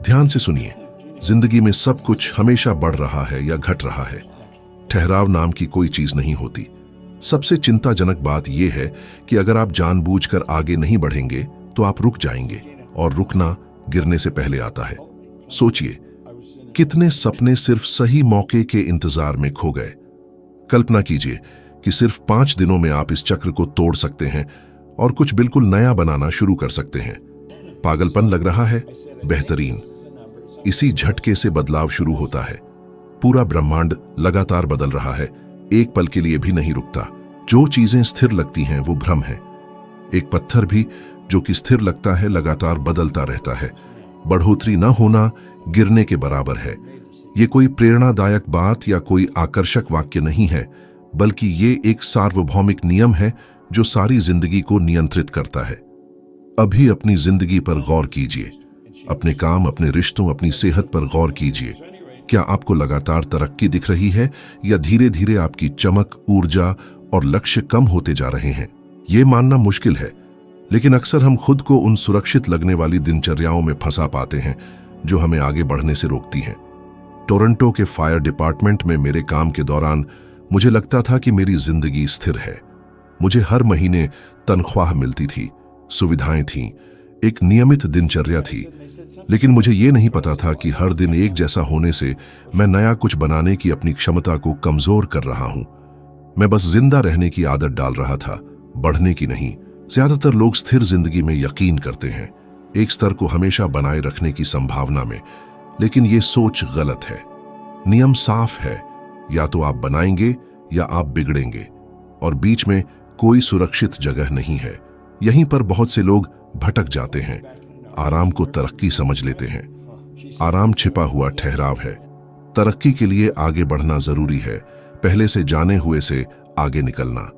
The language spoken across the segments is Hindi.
ध्यान से सुनिए, जिंदगी में सब कुछ हमेशा बढ़ रहा है या घट रहा है। ठहराव नाम की कोई चीज नहीं होती। सबसे चिंताजनक बात यह है कि अगर आप जानबूझकर आगे नहीं बढ़ेंगे तो आप रुक जाएंगे, और रुकना गिरने से पहले आता है। सोचिए, कितने सपने सिर्फ सही मौके के इंतजार में खो गए। कल्पना कीजिए कि सिर्फ 5 दिनों में आप इस चक्र को तोड़ सकते हैं और कुछ बिल्कुल नया बनाना शुरू कर सकते हैं। पागलपन लग रहा है? बेहतरीन। इसी झटके से बदलाव शुरू होता है। पूरा ब्रह्मांड लगातार बदल रहा है, एक पल के लिए भी नहीं रुकता। जो चीजें स्थिर लगती हैं वो भ्रम है। एक पत्थर भी जो कि स्थिर लगता है लगातार बदलता रहता है। बढ़ोतरी न होना गिरने के बराबर है। ये कोई प्रेरणादायक बात या कोई आकर्षक वाक्य नहीं है, बल्कि ये एक सार्वभौमिक नियम है जो सारी जिंदगी को नियंत्रित करता है। अभी अपनी जिंदगी पर गौर कीजिए, अपने काम, अपने रिश्तों, अपनी सेहत पर गौर कीजिए। क्या आपको लगातार तरक्की दिख रही है या धीरे धीरे आपकी चमक, ऊर्जा और लक्ष्य कम होते जा रहे हैं? ये मानना मुश्किल है, लेकिन अक्सर हम खुद को उन सुरक्षित लगने वाली दिनचर्याओं में फंसा पाते हैं जो हमें आगे बढ़ने से रोकती हैं। टोरंटो के फायर डिपार्टमेंट में मेरे काम के दौरान मुझे लगता था कि मेरी जिंदगी स्थिर है। मुझे हर महीने तनख्वाह मिलती थी, सुविधाएं थीं, एक नियमित दिनचर्या थी, लेकिन मुझे ये नहीं पता था कि हर दिन एक जैसा होने से मैं नया कुछ बनाने की अपनी क्षमता को कमजोर कर रहा हूं। मैं बस जिंदा रहने की आदत डाल रहा था, बढ़ने की नहीं। ज्यादातर लोग स्थिर जिंदगी में यकीन करते हैं, एक स्तर को हमेशा बनाए रखने की संभावना में, लेकिन ये सोच गलत है। नियम साफ है, या तो आप बनाएंगे या आप बिगड़ेंगे, और बीच में कोई सुरक्षित जगह नहीं है। यहीं पर बहुत से लोग भटक जाते हैं। आराम को तरक्की समझ लेते हैं। आराम छिपा हुआ ठहराव है। तरक्की के लिए आगे बढ़ना जरूरी है, पहले से जाने हुए से आगे निकलना।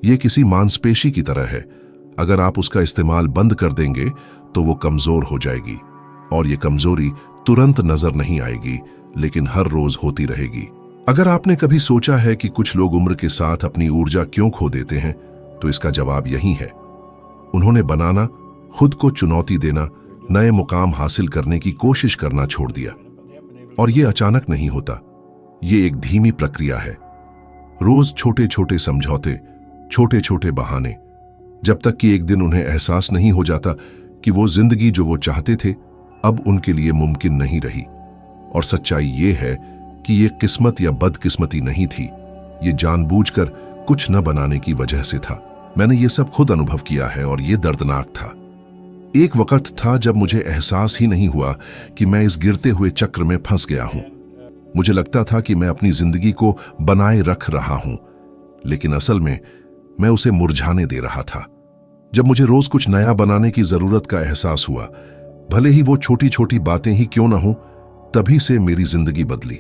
यह किसी मांसपेशी की तरह है, अगर आप उसका इस्तेमाल बंद कर देंगे तो वो कमजोर हो जाएगी, और ये कमजोरी तुरंत नजर नहीं आएगी, लेकिन हर रोज होती रहेगी। अगर आपने कभी सोचा है कि कुछ लोग उम्र के साथ अपनी ऊर्जा क्यों खो देते हैं, तो इसका जवाब यही है। उन्होंने बनाना, खुद को चुनौती देना, नए मुकाम हासिल करने की कोशिश करना छोड़ दिया। और ये अचानक नहीं होता, ये एक धीमी प्रक्रिया है। रोज छोटे छोटे समझौते, छोटे छोटे बहाने, जब तक कि एक दिन उन्हें एहसास नहीं हो जाता कि वो जिंदगी जो वो चाहते थे अब उनके लिए मुमकिन नहीं रही। और सच्चाई ये है कि ये किस्मत या बदकिस्मती नहीं थी, ये जानबूझकर कुछ न बनाने की वजह से था। मैंने ये सब खुद अनुभव किया है और ये दर्दनाक था। एक वक्त था जब मुझे एहसास ही नहीं हुआ कि मैं इस गिरते हुए चक्र में फंस गया हूं। मुझे लगता था कि मैं अपनी जिंदगी को बनाए रख रहा हूं, लेकिन असल में मैं उसे मुरझाने दे रहा था। जब मुझे रोज कुछ नया बनाने की जरूरत का एहसास हुआ, भले ही वो छोटी छोटी बातें ही क्यों न हो, तभी से मेरी जिंदगी बदली।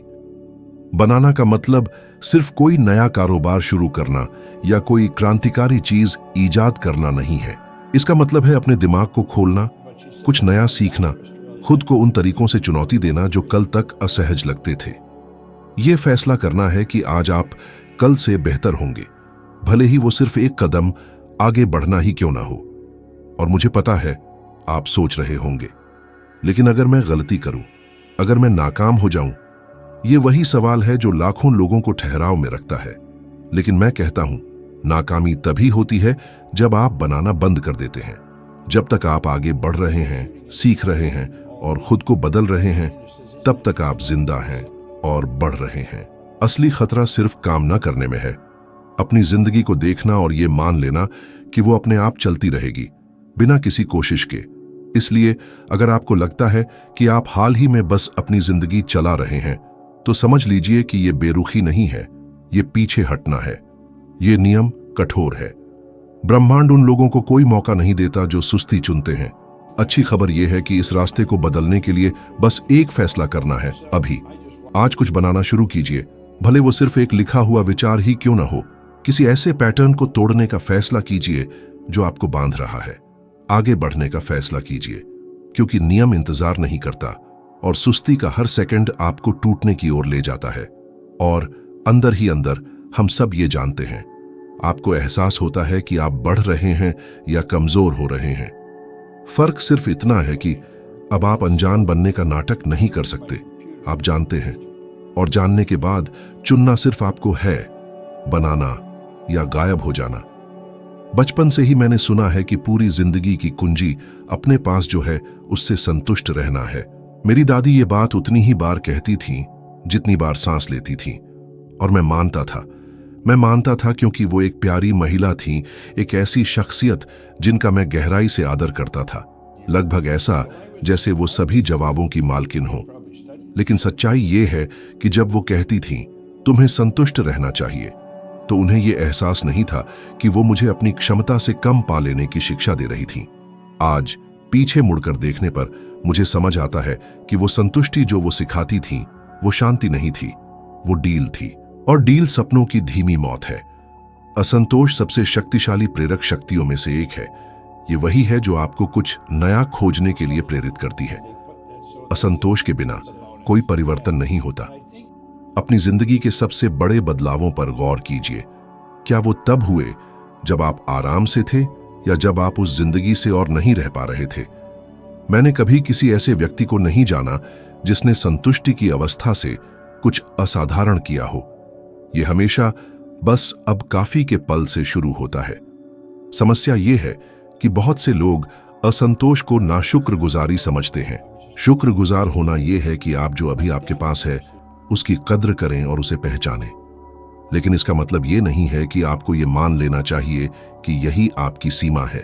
बनाना का मतलब सिर्फ कोई नया कारोबार शुरू करना या कोई क्रांतिकारी चीज ईजाद करना नहीं है। इसका मतलब है अपने दिमाग को खोलना, कुछ नया सीखना, खुद को उन तरीकों से चुनौती देना जो कल तक असहज लगते थे। यह फैसला करना है कि आज आप कल से बेहतर होंगे, भले ही वो सिर्फ एक कदम आगे बढ़ना ही क्यों ना हो। और मुझे पता है आप सोच रहे होंगे, लेकिन अगर मैं गलती करूं, अगर मैं नाकाम हो जाऊं? ये वही सवाल है जो लाखों लोगों को ठहराव में रखता है। लेकिन मैं कहता हूं, नाकामी तभी होती है जब आप बनाना बंद कर देते हैं। जब तक आप आगे बढ़ रहे हैं, सीख रहे हैं और खुद को बदल रहे हैं, तब तक आप जिंदा हैं और बढ़ रहे हैं। असली खतरा सिर्फ काम न करने में है, अपनी जिंदगी को देखना और ये मान लेना कि वो अपने आप चलती रहेगी, बिना किसी कोशिश के। इसलिए अगर आपको लगता है कि आप हाल ही में बस अपनी जिंदगी चला रहे हैं, तो समझ लीजिए कि ये बेरुखी नहीं है, ये पीछे हटना है। ये नियम कठोर है। ब्रह्मांड उन लोगों को कोई मौका नहीं देता जो सुस्ती चुनते हैं। अच्छी खबर यह है कि इस रास्ते को बदलने के लिए बस एक फैसला करना है, अभी। आज कुछ बनाना शुरू कीजिए, भले वो सिर्फ एक लिखा हुआ विचार ही क्यों ना हो। किसी ऐसे पैटर्न को तोड़ने का फैसला कीजिए जो आपको बांध रहा है। आगे बढ़ने का फैसला कीजिए, क्योंकि नियम इंतजार नहीं करता और सुस्ती का हर सेकंड आपको टूटने की ओर ले जाता है। और अंदर ही अंदर हम सब ये जानते हैं, आपको एहसास होता है कि आप बढ़ रहे हैं या कमजोर हो रहे हैं। फर्क सिर्फ इतना है कि अब आप अनजान बनने का नाटक नहीं कर सकते। आप जानते हैं, और जानने के बाद चुनना सिर्फ आपको है, बनाना या गायब हो जाना। बचपन से ही मैंने सुना है कि पूरी जिंदगी की कुंजी अपने पास जो है उससे संतुष्ट रहना है। मेरी दादी ये बात उतनी ही बार कहती थी जितनी बार सांस लेती थी, और मैं मानता था क्योंकि वो एक प्यारी महिला थी, एक ऐसी शख्सियत जिनका मैं गहराई से आदर करता था, लगभग ऐसा जैसे वो सभी जवाबों की मालकिन हो। लेकिन सच्चाई ये है कि जब वो कहती थी तुम्हें संतुष्ट रहना चाहिए, तो उन्हें ये एहसास नहीं था कि वो मुझे अपनी क्षमता से कम पा लेने की शिक्षा दे रही थी। आज पीछे मुड़कर देखने पर मुझे समझ आता है कि वो संतुष्टि जो वो सिखाती थी वो शांति नहीं थी, वो डील थी, और डील सपनों की धीमी मौत है। असंतोष सबसे शक्तिशाली प्रेरक शक्तियों में से एक है। ये वही है जो आपको कुछ नया खोजने के लिए प्रेरित करती है। असंतोष के बिना कोई परिवर्तन नहीं होता। अपनी जिंदगी के सबसे बड़े बदलावों पर गौर कीजिए। क्या वो तब हुए जब आप आराम से थे, या जब आप उस जिंदगी से और नहीं रह पा रहे थे? मैंने कभी किसी ऐसे व्यक्ति को नहीं जाना जिसने संतुष्टि की अवस्था से कुछ असाधारण किया हो। यह हमेशा बस अब काफी के पल से शुरू होता है। समस्या यह है कि बहुत से लोग असंतोष को नाशुक्रगुजारी समझते हैं। शुक्रगुजार होना यह है कि आप जो अभी आपके पास है उसकी कद्र करें और उसे पहचानें। लेकिन इसका मतलब यह नहीं है कि आपको यह मान लेना चाहिए कि यही आपकी सीमा है।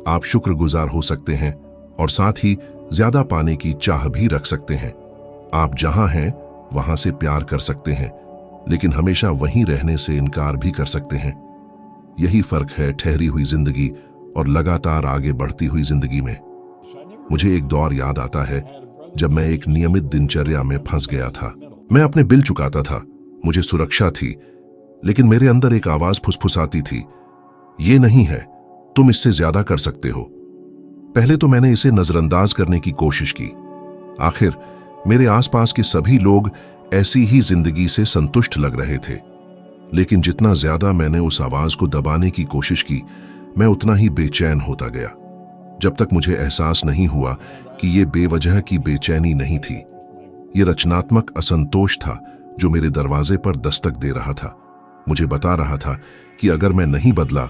आप शुक्रगुजार हो सकते हैं और साथ ही ज्यादा पाने की चाह भी रख सकते हैं। आप जहां हैं वहां से प्यार कर सकते हैं, लेकिन हमेशा वहीं रहने से इनकार भी कर सकते हैं। यही फर्क है ठहरी हुई जिंदगी और लगातार आगे बढ़ती हुई जिंदगी में। मुझे एक दौर याद आता है जब मैं एक नियमित दिनचर्या में फंस गया था। मैं अपने बिल चुकाता था, मुझे सुरक्षा थी, लेकिन मेरे अंदर एक आवाज फुसफुसाती थी, ये नहीं है, तुम इससे ज्यादा कर सकते हो। पहले तो मैंने इसे नजरअंदाज करने की कोशिश की। आखिर मेरे आसपास के सभी लोग ऐसी ही जिंदगी से संतुष्ट लग रहे थे। लेकिन जितना ज्यादा मैंने उस आवाज को दबाने की कोशिश की, मैं उतना ही बेचैन होता गया, जब तक मुझे एहसास नहीं हुआ कि ये बेवजह की बेचैनी नहीं थी। ये रचनात्मक असंतोष था जो मेरे दरवाजे पर दस्तक दे रहा था। मुझे बता रहा था कि अगर मैं नहीं बदला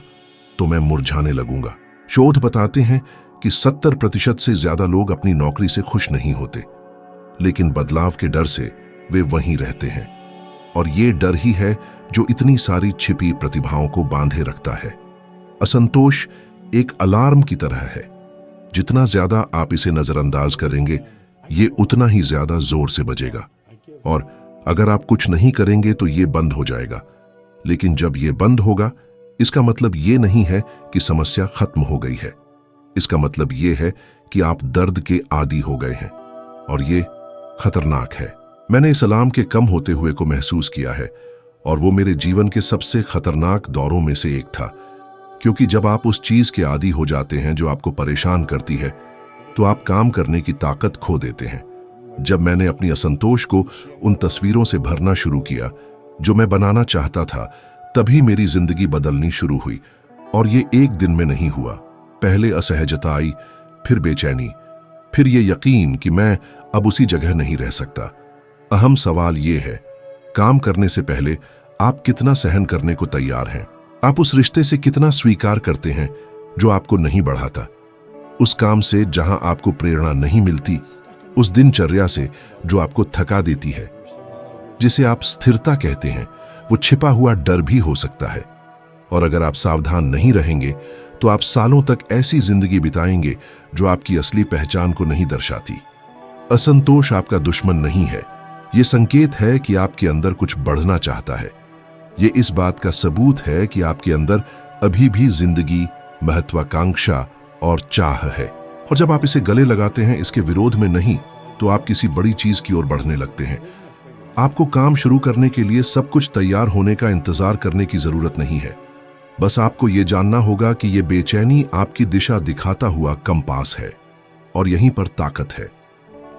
तो मैं मुरझाने लगूंगा। शोध बताते हैं कि 70% से ज्यादा लोग अपनी नौकरी से खुश नहीं होते, लेकिन बदलाव के डर से वे वहीं रहते हैं। और ये डर ही है जो इतनी सारी छिपी प्रतिभाओं को बांधे रखता है। असंतोष एक अलार्म की तरह है। जितना ज्यादा आप इसे नजरअंदाज करेंगे, ये उतना ही ज्यादा जोर से बजेगा। और अगर आप कुछ नहीं करेंगे तो ये बंद हो जाएगा। लेकिन जब ये बंद होगा, इसका मतलब ये नहीं है कि समस्या खत्म हो गई है। इसका मतलब ये है कि आप दर्द के आदी हो गए हैं, और ये खतरनाक है। मैंने इस अलार्म के कम होते हुए को महसूस किया है, और वो मेरे जीवन के सबसे खतरनाक दौरों में से एक था। क्योंकि जब आप उस चीज के आदी हो जाते हैं जो आपको परेशान करती है, तो आप काम करने की ताकत खो देते हैं। जब मैंने अपनी असंतोष को उन तस्वीरों से भरना शुरू किया जो मैं बनाना चाहता था, तभी मेरी जिंदगी बदलनी शुरू हुई। और ये एक दिन में नहीं हुआ। पहले असहजता आई, फिर बेचैनी, फिर ये यकीन कि मैं अब उसी जगह नहीं रह सकता। अहम सवाल ये है, काम करने से पहले आप कितना सहन करने को तैयार हैं? आप उस रिश्ते से कितना स्वीकार करते हैं जो आपको नहीं बढ़ाता, उस काम से जहां आपको प्रेरणा नहीं मिलती, उस दिनचर्या से जो आपको थका देती है? जिसे आप स्थिरता कहते हैं, वो छिपा हुआ डर भी हो सकता है। और अगर आप सावधान नहीं रहेंगे तो आप सालों तक ऐसी जिंदगी बिताएंगे जो आपकी असली पहचान को नहीं दर्शाती। असंतोष आपका दुश्मन नहीं है, ये संकेत है कि आपके अंदर कुछ बढ़ना चाहता है। ये इस बात का सबूत है कि आपके अंदर अभी भी जिंदगी, महत्वाकांक्षा और चाह है। और जब आप इसे गले लगाते हैं, इसके विरोध में नहीं, तो आप किसी बड़ी चीज की ओर बढ़ने लगते हैं। आपको काम शुरू करने के लिए सब कुछ तैयार होने का इंतजार करने की जरूरत नहीं है। बस आपको ये जानना होगा कि ये बेचैनी आपकी दिशा दिखाता हुआ कंपास है, और यहीं पर ताकत है।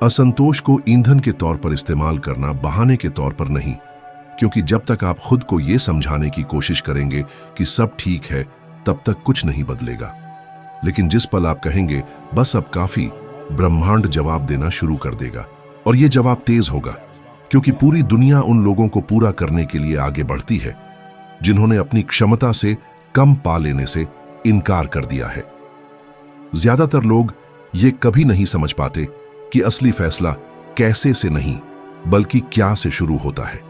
असंतोष को ईंधन के तौर पर इस्तेमाल करना, बहाने के तौर पर नहीं। क्योंकि जब तक आप खुद को ये समझाने की कोशिश करेंगे कि सब ठीक है, तब तक कुछ नहीं बदलेगा। लेकिन जिस पल आप कहेंगे बस अब काफी, ब्रह्मांड जवाब देना शुरू कर देगा। और ये जवाब तेज होगा, क्योंकि पूरी दुनिया उन लोगों को पूरा करने के लिए आगे बढ़ती है जिन्होंने अपनी क्षमता से कम पा लेने से इनकार कर दिया है। ज्यादातर लोग ये कभी नहीं समझ पाते कि असली फैसला कैसे से नहीं बल्कि क्या से शुरू होता है।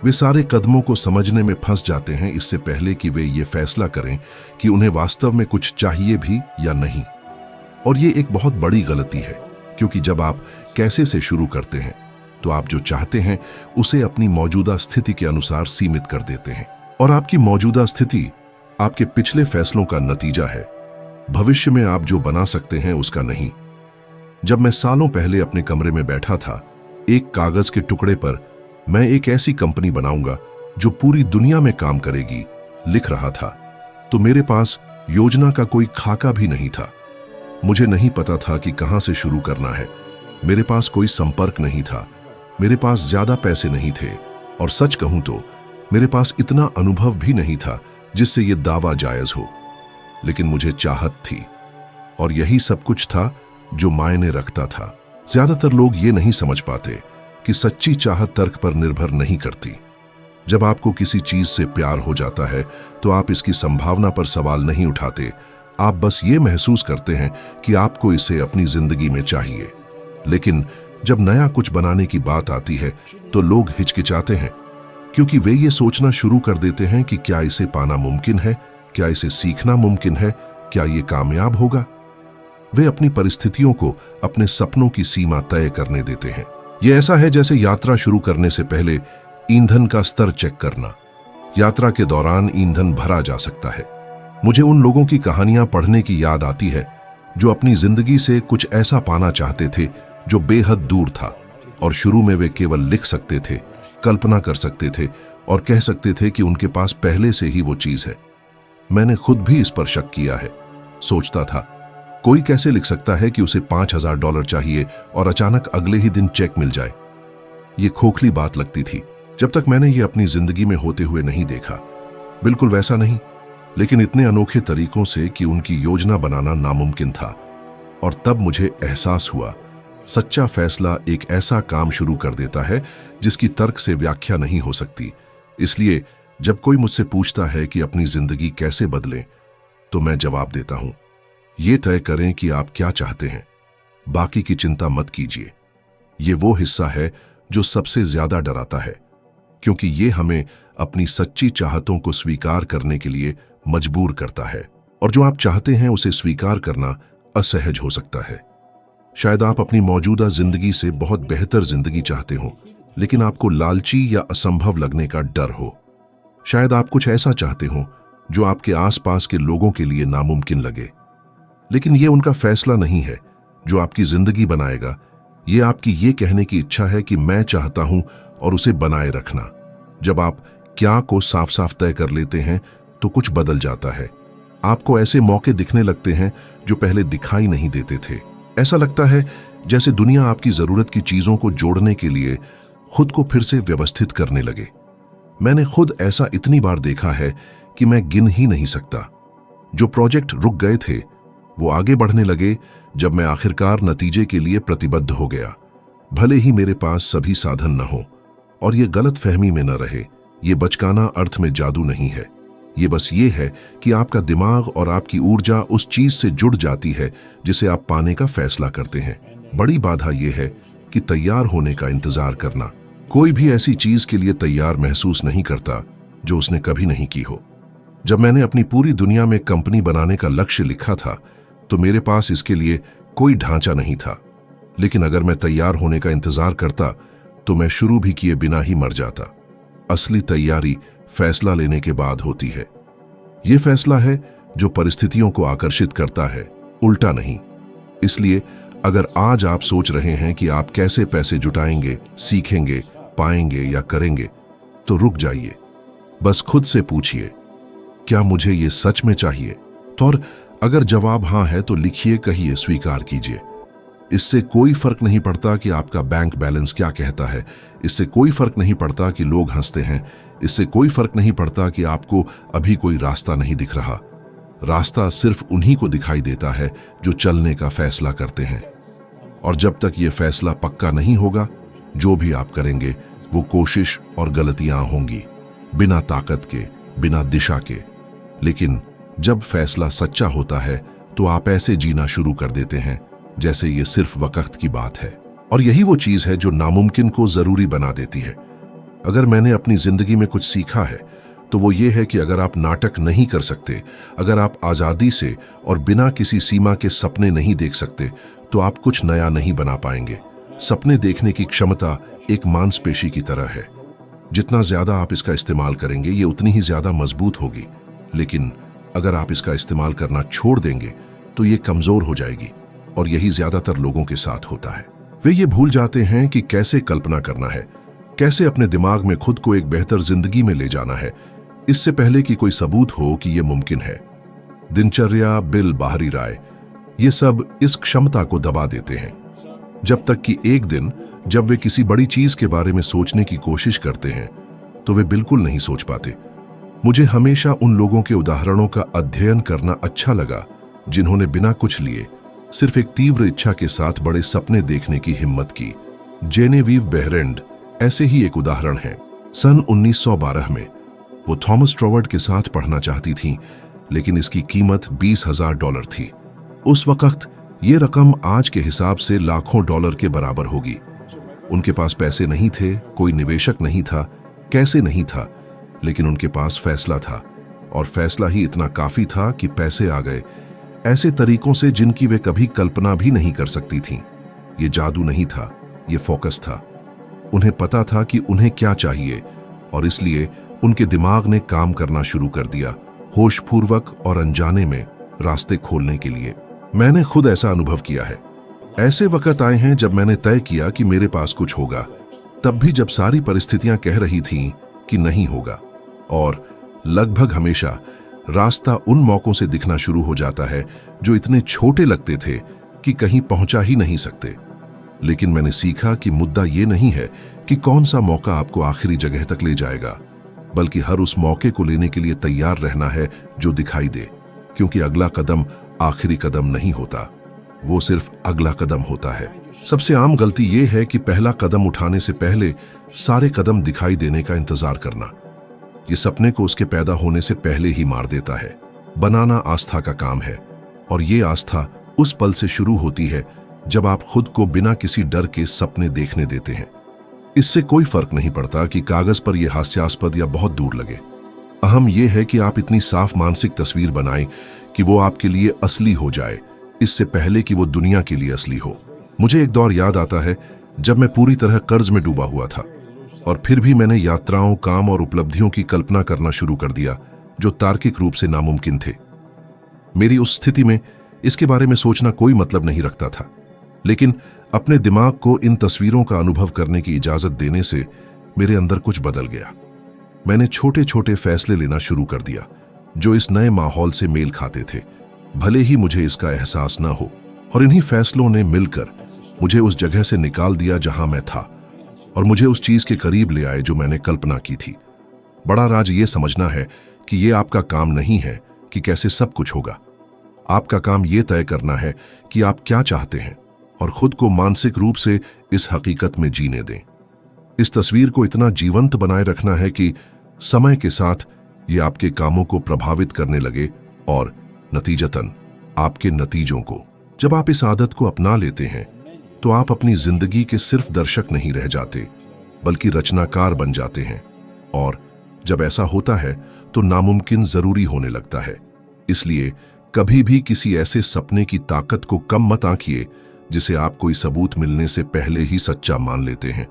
वे सारे कदमों को समझने में फंस जाते हैं इससे पहले कि वे ये फैसला करें कि उन्हें वास्तव में कुछ चाहिए भी या नहीं। और ये एक बहुत बड़ी गलती है, क्योंकि जब आप कैसे से शुरू करते हैं तो आप जो चाहते हैं उसे अपनी मौजूदा स्थिति के अनुसार सीमित कर देते हैं। और आपकी मौजूदा स्थिति आपके पिछले फैसलों का नतीजा है, भविष्य में आप जो बना सकते हैं उसका नहीं। जब मैं सालों पहले अपने कमरे में बैठा था, एक कागज के टुकड़े पर मैं एक ऐसी कंपनी बनाऊंगा जो पूरी दुनिया में काम करेगी लिख रहा था, तो मेरे पास योजना का कोई खाका भी नहीं था। मुझे नहीं पता था कि कहां से शुरू करना है। मेरे पास कोई संपर्क नहीं था, मेरे पास ज्यादा पैसे नहीं थे, और सच कहूं तो मेरे पास इतना अनुभव भी नहीं था जिससे यह दावा जायज हो। लेकिन मुझे चाहत थी, और यही सब कुछ था जो मायने रखता था। ज्यादातर लोग ये नहीं समझ पाते कि सच्ची चाहत तर्क पर निर्भर नहीं करती। जब आपको किसी चीज से प्यार हो जाता है तो आप इसकी संभावना पर सवाल नहीं उठाते, आप बस ये महसूस करते हैं कि आपको इसे अपनी जिंदगी में चाहिए। लेकिन जब नया कुछ बनाने की बात आती है तो लोग हिचकिचाते हैं, क्योंकि वे ये सोचना शुरू कर देते हैं कि क्या इसे पाना मुमकिन है, क्या इसे सीखना मुमकिन है, क्या ये कामयाब होगा। वे अपनी परिस्थितियों को अपने सपनों की सीमा तय करने देते हैं। यह ऐसा है जैसे यात्रा शुरू करने से पहले ईंधन का स्तर चेक करना। यात्रा के दौरान ईंधन भरा जा सकता है। मुझे उन लोगों की कहानियां पढ़ने की याद आती है जो अपनी जिंदगी से कुछ ऐसा पाना चाहते थे जो बेहद दूर था, और शुरू में वे केवल लिख सकते थे, कल्पना कर सकते थे और कह सकते थे कि उनके पास पहले से ही वो चीज है। मैंने खुद भी इस पर शक किया है। सोचता था, कोई कैसे लिख सकता है कि उसे $5000 चाहिए और अचानक अगले ही दिन चेक मिल जाए। ये खोखली बात लगती थी जब तक मैंने ये अपनी जिंदगी में होते हुए नहीं देखा। बिल्कुल वैसा नहीं, लेकिन इतने अनोखे तरीकों से कि उनकी योजना बनाना नामुमकिन था। और तब मुझे एहसास हुआ, सच्चा फैसला एक ऐसा काम शुरू कर देता है जिसकी तर्क से व्याख्या नहीं हो सकती। इसलिए जब कोई मुझसे पूछता है कि अपनी जिंदगी कैसे बदलें, तो मैं जवाब देता हूं, ये तय करें कि आप क्या चाहते हैं, बाकी की चिंता मत कीजिए। ये वो हिस्सा है जो सबसे ज्यादा डराता है, क्योंकि ये हमें अपनी सच्ची चाहतों को स्वीकार करने के लिए मजबूर करता है। और जो आप चाहते हैं उसे स्वीकार करना असहज हो सकता है। शायद आप अपनी मौजूदा जिंदगी से बहुत बेहतर जिंदगी चाहते हो, लेकिन आपको लालची या असंभव लगने का डर हो। शायद आप कुछ ऐसा चाहते हो जो आपके आसपास के लोगों के लिए नामुमकिन लगे, लेकिन यह उनका फैसला नहीं है जो आपकी जिंदगी बनाएगा। यह आपकी ये कहने की इच्छा है कि मैं चाहता हूं, और उसे बनाए रखना। जब आप क्या को साफ साफ तय कर लेते हैं तो कुछ बदल जाता है। आपको ऐसे मौके दिखने लगते हैं जो पहले दिखाई नहीं देते थे। ऐसा लगता है जैसे दुनिया आपकी जरूरत की चीजों को जोड़ने के लिए खुद को फिर से व्यवस्थित करने लगे। मैंने खुद ऐसा इतनी बार देखा है कि मैं गिन ही नहीं सकता। जो प्रोजेक्ट रुक गए थे वो आगे बढ़ने लगे जब मैं आखिरकार नतीजे के लिए प्रतिबद्ध हो गया, भले ही मेरे पास सभी साधन न हो। और ये गलत फहमी में न रहे, ये बचकाना अर्थ में जादू नहीं है। ये बस ये है कि आपका दिमाग और आपकी ऊर्जा उस चीज से जुड़ जाती है जिसे आप पाने का फैसला करते हैं। बड़ी बाधा यह है कि तैयार होने का इंतजार करना। कोई भी ऐसी चीज के लिए तैयार महसूस नहीं करता जो उसने कभी नहीं की हो। जब मैंने अपनी पूरी दुनिया में कंपनी बनाने का लक्ष्य लिखा था तो मेरे पास इसके लिए कोई ढांचा नहीं था। लेकिन अगर मैं तैयार होने का इंतजार करता तो मैं शुरू भी किए बिना ही मर जाता। असली तैयारी फैसला लेने के बाद होती है। यह फैसला है जो परिस्थितियों को आकर्षित करता है, उल्टा नहीं। इसलिए अगर आज आप सोच रहे हैं कि आप कैसे पैसे जुटाएंगे, सीखेंगे, पाएंगे या करेंगे, तो रुक जाइए। बस खुद से पूछिए, क्या मुझे ये सच में चाहिए? तो और अगर जवाब हां है तो लिखिए, कहिए, स्वीकार कीजिए। इससे कोई फर्क नहीं पड़ता कि आपका बैंक बैलेंस क्या कहता है। इससे कोई फर्क नहीं पड़ता कि लोग हंसते हैं। इससे कोई फर्क नहीं पड़ता कि आपको अभी कोई रास्ता नहीं दिख रहा। रास्ता सिर्फ उन्हीं को दिखाई देता है जो चलने का फैसला करते हैं। और जब तक ये फैसला पक्का नहीं होगा, जो भी आप करेंगे वो कोशिश और गलतियां होंगी, बिना ताकत के, बिना दिशा के। लेकिन जब फैसला सच्चा होता है तो आप ऐसे जीना शुरू कर देते हैं जैसे ये सिर्फ वक्त की बात है। और यही वो चीज है जो नामुमकिन को जरूरी बना देती है। अगर मैंने अपनी जिंदगी में कुछ सीखा है तो वो ये है कि अगर आप नाटक नहीं कर सकते, अगर आप आजादी से और बिना किसी सीमा के सपने नहीं देख सकते, तो आप कुछ नया नहीं बना पाएंगे। सपने देखने की क्षमता एक मांसपेशी की तरह है। जितना ज्यादा आप इसका इस्तेमाल करेंगे, ये उतनी ही ज्यादा मजबूत होगी। लेकिन अगर आप इसका इस्तेमाल करना छोड़ देंगे तो ये कमजोर हो जाएगी। और यही ज्यादातर लोगों के साथ होता है। वे ये भूल जाते हैं कि कैसे कल्पना करना है, कैसे अपने दिमाग में खुद को एक बेहतर जिंदगी में ले जाना है, इससे पहले कि कोई सबूत हो कि यह मुमकिन है। दिनचर्या, बिल, बाहरी राय, ये सब इस क्षमता को दबा देते हैं। जब तक कि एक दिन जब वे किसी बड़ी चीज के बारे में सोचने की कोशिश करते हैं तो वे बिल्कुल नहीं सोच पाते। मुझे हमेशा उन लोगों के उदाहरणों का अध्ययन करना अच्छा लगा जिन्होंने बिना कुछ लिए सिर्फ एक तीव्र इच्छा के साथ बड़े सपने देखने की हिम्मत की। जेनेविव बेहरेंड ऐसे ही एक उदाहरण है। सन 1912 में वो थॉमस ट्रोवर्ड के साथ पढ़ना चाहती थीं, लेकिन इसकी कीमत $20,000 थी। उस वक्त ये रकम आज के हिसाब से लाखों डॉलर के बराबर होगी। उनके पास पैसे नहीं थे, कोई निवेशक नहीं था, कैसे नहीं था, लेकिन उनके पास फैसला था। और फैसला ही इतना काफी था कि पैसे आ गए, ऐसे तरीकों से जिनकी वे कभी कल्पना भी नहीं कर सकती थीं। ये जादू नहीं था, ये फोकस था। उन्हें पता था कि उन्हें क्या चाहिए और इसलिए उनके दिमाग ने काम करना शुरू कर दिया, होशपूर्वक और अनजाने में रास्ते खोलने के लिए। मैंने खुद ऐसा अनुभव किया है। ऐसे वक्त आए हैं जब मैंने तय किया कि मेरे पास कुछ होगा, तब भी जब सारी परिस्थितियां कह रही थीं कि नहीं होगा। और लगभग हमेशा रास्ता उन मौकों से दिखना शुरू हो जाता है जो इतने छोटे लगते थे कि कहीं पहुंचा ही नहीं सकते। लेकिन मैंने सीखा कि मुद्दा ये नहीं है कि कौन सा मौका आपको आखिरी जगह तक ले जाएगा, बल्कि हर उस मौके को लेने के लिए तैयार रहना है जो दिखाई दे। क्योंकि अगला कदम आखिरी कदम नहीं होता, वो सिर्फ अगला कदम होता है। सबसे आम गलती ये है कि पहला कदम उठाने से पहले सारे कदम दिखाई देने का इंतजार करना। ये सपने को उसके पैदा होने से पहले ही मार देता है। बनाना आस्था का काम है, और ये आस्था उस पल से शुरू होती है जब आप खुद को बिना किसी डर के सपने देखने देते हैं। इससे कोई फर्क नहीं पड़ता कि कागज पर यह हास्यास्पद या बहुत दूर लगे। अहम यह है कि आप इतनी साफ मानसिक तस्वीर बनाएं कि वो आपके लिए असली हो जाए, इससे पहले कि वो दुनिया के लिए असली हो। मुझे एक दौर याद आता है जब मैं पूरी तरह कर्ज में डूबा हुआ था, और फिर भी मैंने यात्राओं, काम और उपलब्धियों की कल्पना करना शुरू कर दिया जो तार्किक रूप से नामुमकिन थे। मेरी उस स्थिति में इसके बारे में सोचना कोई मतलब नहीं रखता था, लेकिन अपने दिमाग को इन तस्वीरों का अनुभव करने की इजाजत देने से मेरे अंदर कुछ बदल गया। मैंने छोटे छोटे फैसले लेना शुरू कर दिया जो इस नए माहौल से मेल खाते थे, भले ही मुझे इसका एहसास न हो। और इन्हीं फैसलों ने मिलकर मुझे उस जगह से निकाल दिया जहां मैं था, और मुझे उस चीज के करीब ले आए जो मैंने कल्पना की थी। बड़ा राज ये समझना है कि ये आपका काम नहीं है कि कैसे सब कुछ होगा। आपका काम ये तय करना है कि आप क्या चाहते हैं, और खुद को मानसिक रूप से इस हकीकत में जीने दें। इस तस्वीर को इतना जीवंत बनाए रखना है कि समय के साथ ये आपके कामों को प्रभावित करने लगे, और नतीजतन आपके नतीजों को। जब आप इस आदत को अपना लेते हैं तो आप अपनी जिंदगी के सिर्फ दर्शक नहीं रह जाते, बल्कि रचनाकार बन जाते हैं। और जब ऐसा होता है तो नामुमकिन जरूरी होने लगता है। इसलिए कभी भी किसी ऐसे सपने की ताकत को कम मत आंकिए जिसे आप कोई सबूत मिलने से पहले ही सच्चा मान लेते हैं,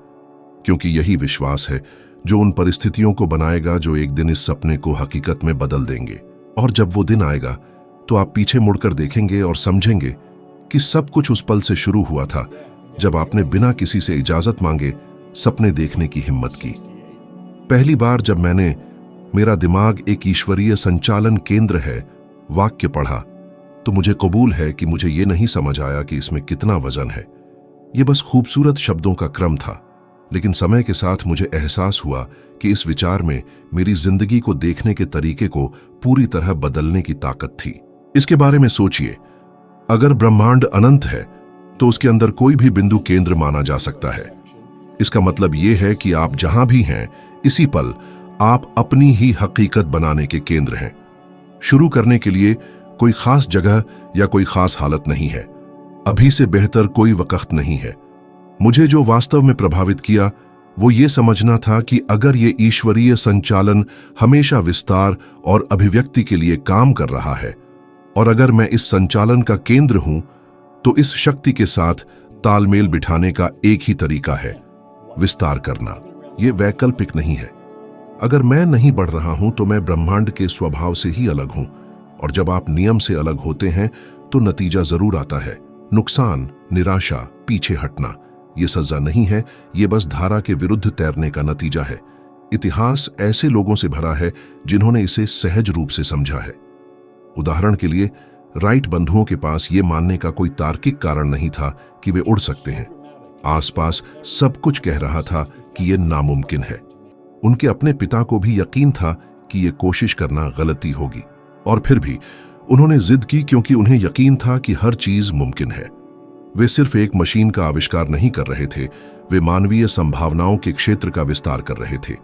क्योंकि यही विश्वास है जो उन परिस्थितियों को बनाएगा जो एक दिन इस सपने को हकीकत में बदल देंगे। और जब वो दिन आएगा तो आप पीछे मुड़कर देखेंगे और समझेंगे कि सब कुछ उस पल से शुरू हुआ था जब आपने बिना किसी से इजाजत मांगे सपने देखने की हिम्मत की। पहली बार जब मैंने मेरा दिमाग एक ईश्वरीय संचालन केंद्र है वाक्य पढ़ा, तो मुझे कबूल है कि मुझे ये नहीं समझ आया कि इसमें कितना वजन है। ये बस खूबसूरत शब्दों का क्रम था, लेकिन समय के साथ मुझे एहसास हुआ कि इस विचार में मेरी जिंदगी को देखने के तरीके को पूरी तरह बदलने की ताकत थी। इसके बारे में सोचिए, अगर ब्रह्मांड अनंत है तो उसके अंदर कोई भी बिंदु केंद्र माना जा सकता है। इसका मतलब यह है कि आप जहां भी हैं, इसी पल आप अपनी ही हकीकत बनाने के केंद्र हैं। शुरू करने के लिए कोई खास जगह या कोई खास हालत नहीं है। अभी से बेहतर कोई वक्त नहीं है। मुझे जो वास्तव में प्रभावित किया वो ये समझना था कि अगर ये ईश्वरीय संचालन हमेशा विस्तार और अभिव्यक्ति के लिए काम कर रहा है और अगर मैं इस संचालन का केंद्र हूं, तो इस शक्ति के साथ तालमेल बिठाने का एक ही तरीका है, विस्तार करना। ये वैकल्पिक नहीं है। अगर मैं नहीं बढ़ रहा हूं तो मैं ब्रह्मांड के स्वभाव से ही अलग हूं, और जब आप नियम से अलग होते हैं तो नतीजा जरूर आता है, नुकसान, निराशा, पीछे हटना। ये सजा नहीं है, ये बस धारा के विरुद्ध तैरने का नतीजा है। इतिहास ऐसे लोगों से भरा है जिन्होंने इसे सहज रूप से समझा है। उदाहरण के लिए, राइट बंधुओं के पास ये मानने का कोई तार्किक कारण नहीं था कि वे उड़ सकते हैं। आसपास सब कुछ कह रहा था कि यह नामुमकिन है। उनके अपने पिता को भी यकीन था कि यह कोशिश करना गलती होगी, और फिर भी उन्होंने जिद की क्योंकि उन्हें यकीन था कि हर चीज मुमकिन है। वे सिर्फ एक मशीन का आविष्कार नहीं कर रहे थे, वे मानवीय संभावनाओं के क्षेत्र का विस्तार कर रहे थे।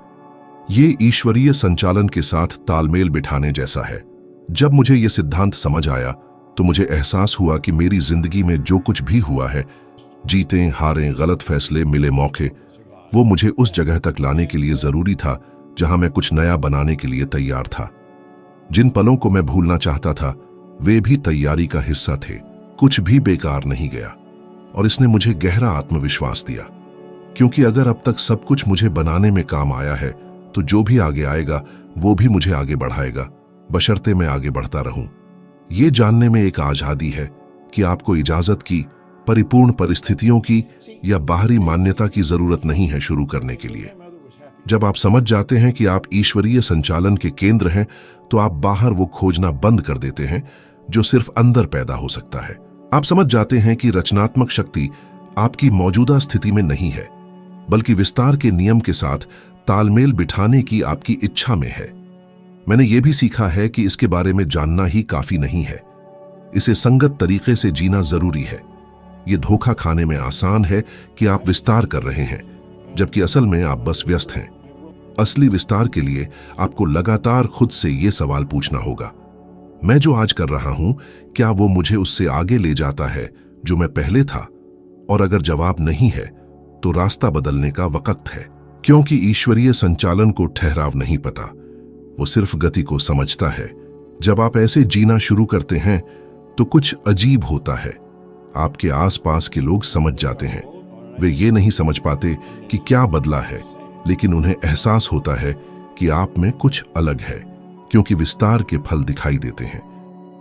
ये ईश्वरीय संचालन के साथ तालमेल बिठाने जैसा है। जब मुझे यह सिद्धांत समझ आया तो मुझे एहसास हुआ कि मेरी जिंदगी में जो कुछ भी हुआ है, जीतें, हारें, गलत फैसले, मिले मौके, वो मुझे उस जगह तक लाने के लिए जरूरी था जहां मैं कुछ नया बनाने के लिए तैयार था। जिन पलों को मैं भूलना चाहता था वे भी तैयारी का हिस्सा थे। कुछ भी बेकार नहीं गया, और इसने मुझे गहरा आत्मविश्वास दिया, क्योंकि अगर अब तक सब कुछ मुझे बनाने में काम आया है तो जो भी आगे आएगा वो भी मुझे आगे बढ़ाएगा, बशर्ते मैं आगे बढ़ता रहूं। ये जानने में एक आजादी है कि आपको इजाजत की, परिपूर्ण परिस्थितियों की या बाहरी मान्यता की जरूरत नहीं है शुरू करने के लिए। जब आप समझ जाते हैं कि आप ईश्वरीय संचालन के केंद्र हैं, तो आप बाहर वो खोजना बंद कर देते हैं जो सिर्फ अंदर पैदा हो सकता है। आप समझ जाते हैं कि रचनात्मक शक्ति आपकी मौजूदा स्थिति में नहीं है, बल्कि विस्तार के नियम के साथ तालमेल बिठाने की आपकी इच्छा में है। मैंने यह भी सीखा है कि इसके बारे में जानना ही काफी नहीं है, इसे संगत तरीके से जीना जरूरी है। यह धोखा खाने में आसान है कि आप विस्तार कर रहे हैं, जबकि असल में आप बस व्यस्त हैं। असली विस्तार के लिए आपको लगातार खुद से यह सवाल पूछना होगा, मैं जो आज कर रहा हूं, क्या वो मुझे उससे आगे ले जाता है जो मैं पहले था? और अगर जवाब नहीं है तो रास्ता बदलने का वक्त है, क्योंकि ईश्वरीय संचालन को ठहराव नहीं पता, वो सिर्फ गति को समझता है। जब आप ऐसे जीना शुरू करते हैं तो कुछ अजीब होता है। आपके आसपास के लोग समझ जाते हैं। वे ये नहीं समझ पाते कि क्या बदला है, लेकिन उन्हें एहसास होता है कि आप में कुछ अलग है, क्योंकि विस्तार के फल दिखाई देते हैं।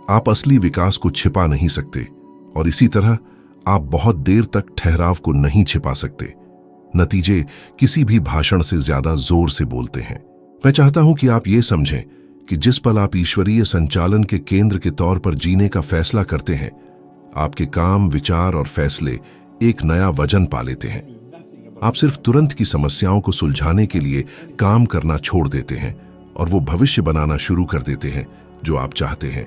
आप असली विकास को छिपा नहीं सकते, और इसी तरह आप बहुत देर तक ठहराव को नहीं छिपा सकते। नतीजे किसी भी भाषण से ज्यादा जोर से बोलते हैं। मैं चाहता हूं कि आप ये समझें कि जिस पल आप ईश्वरीय संचालन के केंद्र के तौर पर जीने का फैसला करते हैं, आपके काम, विचार और फैसले एक नया वजन पा लेते हैं। आप सिर्फ तुरंत की समस्याओं को सुलझाने के लिए काम करना छोड़ देते हैं और वो भविष्य बनाना शुरू कर देते हैं जो आप चाहते हैं।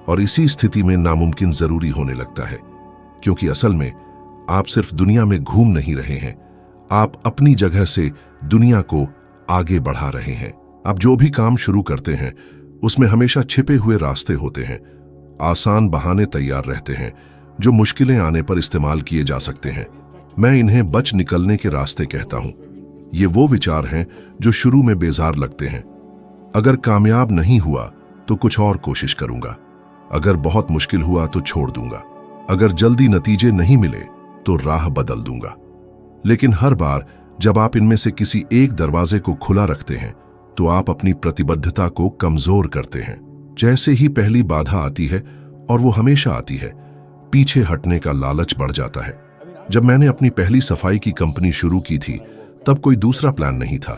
और इसी स्थिति में नामुमकिन जरूरी होने लगता है, क्योंकि असल में आप सिर्फ दुनिया में घूम नहीं रहे हैं, आप अपनी जगह से दुनिया को आगे बढ़ा रहे हैं। आप जो भी काम शुरू करते हैं उसमें हमेशा छिपे हुए रास्ते होते हैं, आसान बहाने तैयार रहते हैं जो मुश्किलें आने पर इस्तेमाल किए जा सकते हैं। मैं इन्हें बच निकलने के रास्ते कहता हूं। ये वो विचार हैं जो शुरू में बेजार लगते हैं। अगर कामयाब नहीं हुआ तो कुछ और कोशिश करूंगा, अगर बहुत मुश्किल हुआ तो छोड़ दूंगा, अगर जल्दी नतीजे नहीं मिले तो राह बदल दूंगा। लेकिन हर बार जब आप इनमें से किसी एक दरवाजे को खुला रखते हैं तो आप अपनी प्रतिबद्धता को कमजोर करते हैं। जैसे ही पहली बाधा आती है, और वो हमेशा आती है, पीछे हटने का लालच बढ़ जाता है। जब मैंने अपनी पहली सफाई की कंपनी शुरू की थी तब कोई दूसरा प्लान नहीं था।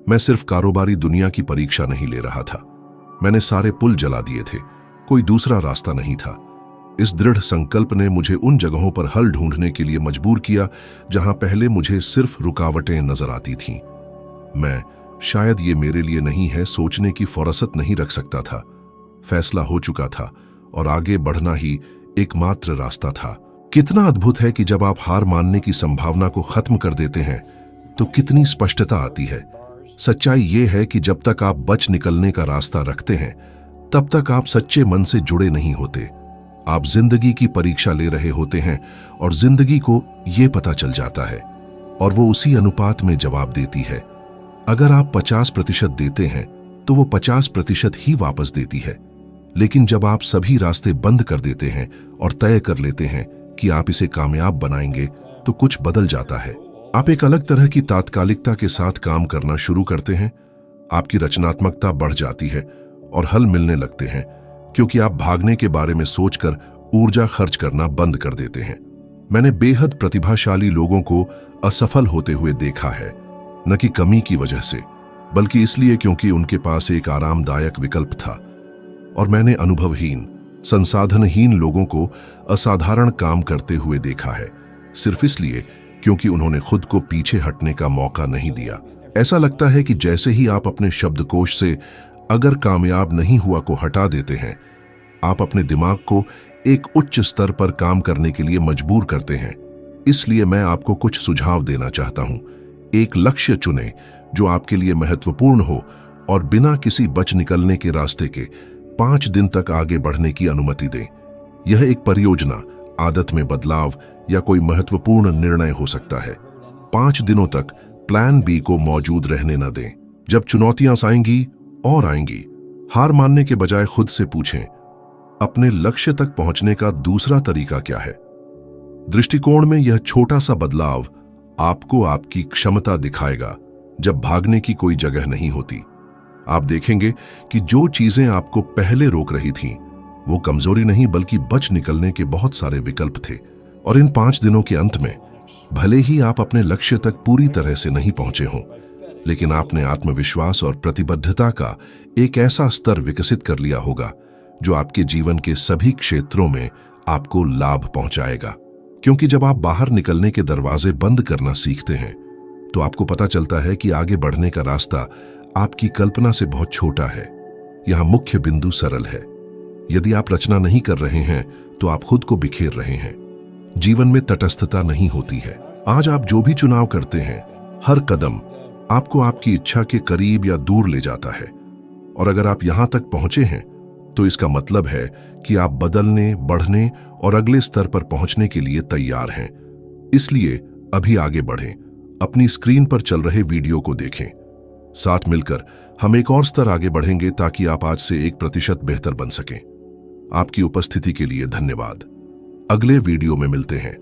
मैं सिर्फ कारोबारी दुनिया की परीक्षा नहीं ले रहा था। मैंने सारे पुल जला दिए थे, कोई दूसरा रास्ता नहीं था। इस दृढ़ संकल्प ने मुझे उन जगहों पर हल ढूंढने के लिए मजबूर किया जहां पहले मुझे सिर्फ रुकावटें नजर आती थीं। मैं शायद ये मेरे लिए नहीं है सोचने की फुर्सत नहीं रख सकता था। फैसला हो चुका था और आगे बढ़ना ही एकमात्र रास्ता था। कितना अद्भुत है कि जब आप हार मानने की संभावना को खत्म कर देते हैं तो कितनी स्पष्टता आती है। सच्चाई ये है कि जब तक आप बच निकलने का रास्ता रखते हैं तब तक आप सच्चे मन से जुड़े नहीं होते। आप जिंदगी की परीक्षा ले रहे होते हैं और जिंदगी को ये पता चल जाता है और वो उसी अनुपात में जवाब देती है। अगर आप 50% देते हैं तो वो 50% ही वापस देती है। लेकिन जब आप सभी रास्ते बंद कर देते हैं और तय कर लेते हैं कि आप इसे कामयाब बनाएंगे तो कुछ बदल जाता है। आप एक अलग तरह की तात्कालिकता के साथ काम करना शुरू करते हैं। आपकी रचनात्मकता बढ़ जाती है और हल मिलने लगते हैं क्योंकि आप भागने के बारे में सोचकर ऊर्जा खर्च करना बंद कर देते हैं। मैंने बेहद प्रतिभाशाली लोगों को असफल होते हुए देखा है, न कि कमी की वजह से बल्कि इसलिए क्योंकि उनके पास एक आरामदायक विकल्प था। और मैंने अनुभवहीन, संसाधनहीन लोगों को असाधारण काम करते हुए देखा है, सिर्फ इसलिए क्योंकि उन्होंने खुद को पीछे हटने का मौका नहीं दिया। ऐसा लगता है कि जैसे ही आप अपने शब्दकोश से अगर कामयाब नहीं हुआ को हटा देते हैं, आप अपने दिमाग को एक उच्च स्तर पर काम करने के लिए मजबूर करते हैं। इसलिए मैं आपको कुछ सुझाव देना चाहता हूं। एक लक्ष्य चुनें जो आपके लिए महत्वपूर्ण हो और बिना किसी बच निकलने के रास्ते के 5 दिन तक आगे बढ़ने की अनुमति दें। यह एक परियोजना, आदत में बदलाव या कोई महत्वपूर्ण निर्णय हो सकता है। 5 दिनों तक प्लान बी को मौजूद रहने न दें। जब चुनौतियां आएंगी और आएंगी, हार मानने के बजाय खुद से पूछें, अपने लक्ष्य तक पहुंचने का दूसरा तरीका क्या है। दृष्टिकोण में यह छोटा सा बदलाव आपको आपकी क्षमता दिखाएगा जब भागने की कोई जगह नहीं होती। आप देखेंगे कि जो चीजें आपको पहले रोक रही थीं, वो कमजोरी नहीं बल्कि बच निकलने के बहुत सारे विकल्प थे। और इन 5 दिनों के अंत में भले ही आप अपने लक्ष्य तक पूरी तरह से नहीं पहुंचे हों, लेकिन आपने आत्मविश्वास और प्रतिबद्धता का एक ऐसा स्तर विकसित कर लिया होगा जो आपके जीवन के सभी क्षेत्रों में आपको लाभ पहुंचाएगा। क्योंकि जब आप बाहर निकलने के दरवाजे बंद करना सीखते हैं तो आपको पता चलता है कि आगे बढ़ने का रास्ता आपकी कल्पना से बहुत छोटा है। यहां मुख्य बिंदु सरल है। यदि आप रचना नहीं कर रहे हैं तो आप खुद को बिखेर रहे हैं। जीवन में तटस्थता नहीं होती है। आज आप जो भी चुनाव करते हैं, हर कदम आपको आपकी इच्छा के करीब या दूर ले जाता है। और अगर आप यहां तक पहुंचे हैं तो इसका मतलब है कि आप बदलने, बढ़ने और अगले स्तर पर पहुंचने के लिए तैयार हैं। इसलिए अभी आगे बढ़ें। अपनी स्क्रीन पर चल रहे वीडियो को देखें। साथ मिलकर हम एक और स्तर आगे बढ़ेंगे ताकि आप आज से 1% बेहतर बन सकें। आपकी उपस्थिति के लिए धन्यवाद। अगले वीडियो में मिलते हैं।